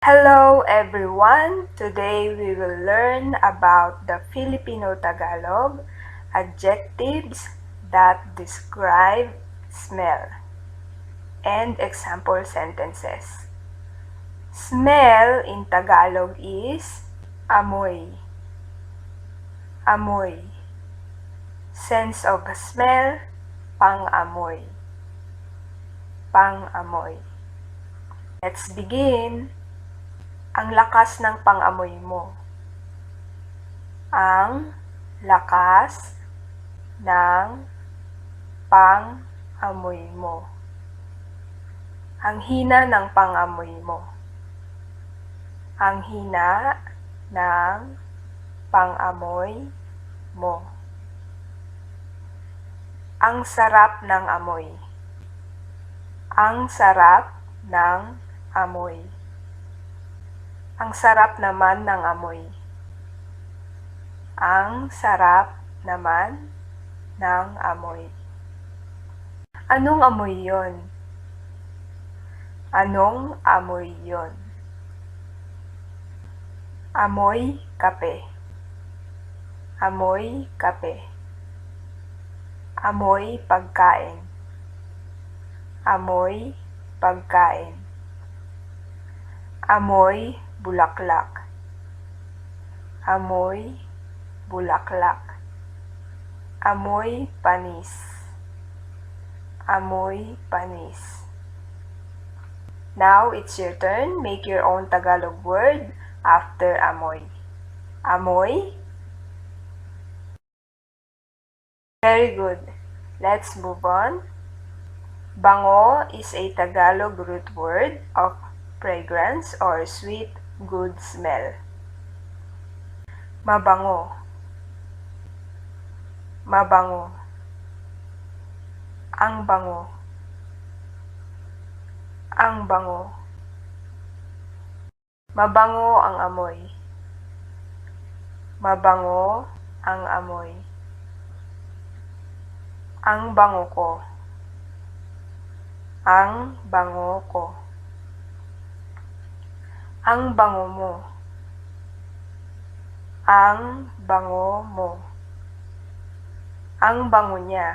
Hello everyone! Today we will learn about the Filipino Tagalog adjectives that describe smell and example sentences. Smell in Tagalog is amoy. Amoy. Sense of smell, pang-amoy. Pang-amoy. Let's begin. Ang lakas ng pang-amoy mo. Ang lakas ng pang-amoy mo. Ang hina ng pang-amoy mo. Ang hina ng pang-amoy mo. Ang sarap ng amoy. Ang sarap ng amoy. Ang sarap naman ng amoy. Ang sarap naman ng amoy. Anong amoy yon? Anong amoy yon? Amoy kape. Amoy kape. Amoy pagkain. Amoy pagkain. Amoy bulaklak. Amoy bulaklak. Amoy panis. Amoy panis. Now it's your turn. Make your own Tagalog word after amoy. Amoy. Very good. Let's move on. Bango is a Tagalog root word of fragrance or sweet, good smell. Mabango. Mabango. Ang bango. Ang bango. Mabango ang amoy. Mabango ang amoy. Ang bango ko. Ang bango ko. Ang bango mo. Ang bango mo. Ang bango niya.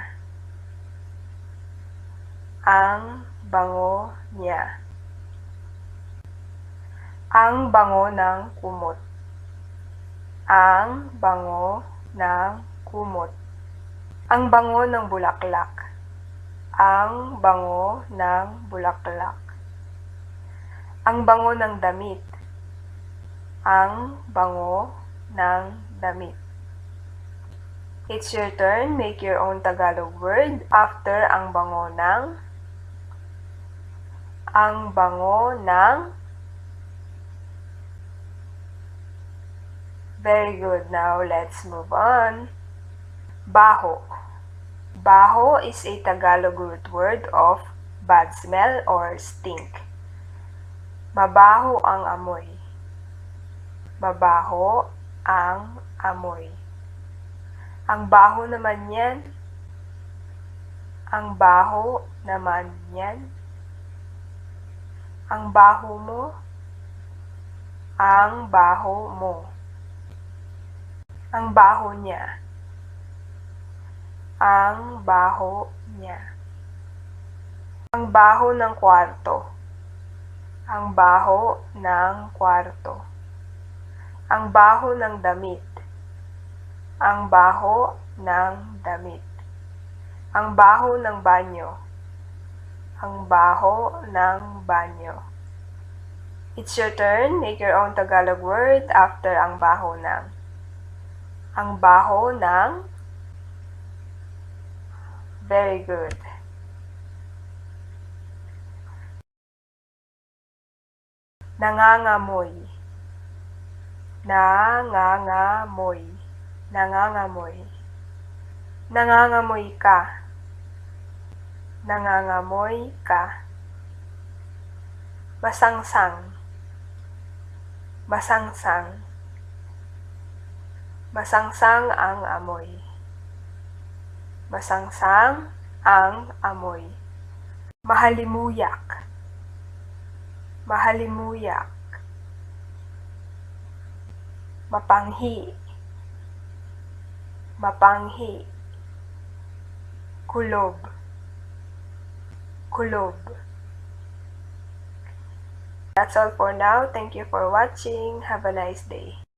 Ang bango niya. Ang bango ng kumot. Ang bango ng kumot. Ang bango ng bulaklak. Ang bango ng bulaklak. Ang bango ng damit. Ang bango ng damit. It's your turn. Make your own Tagalog word after ang bango ng. Ang bango ng. Very good. Now let's move on. Baho. Baho is a Tagalog root word of bad smell or stink. Mabaho ang amoy. Mabaho ang amoy. Ang baho naman yan. Ang baho naman yan. Ang baho mo. Ang baho mo. Ang baho niya. Ang baho niya. Ang baho ng kwarto. Ang baho ng kwarto. Ang baho ng damit. Ang baho ng damit. Ang baho ng banyo. Ang baho ng banyo. It's your turn. Make your own Tagalog word after ang baho ng. Ang baho ng. Very good. Nangangamoy. Nangangamoy. Nangangamoy. Nangangamoy ka. Nangangamoy ka. Masangsang. Masangsang. Masangsang ang amoy. Masangsang ang amoy. Mahalimuyak. Mahalimuyak. mapanghi, mapanghi, kulob, kulob. That's all for now. Thank you for watching. Have a nice day.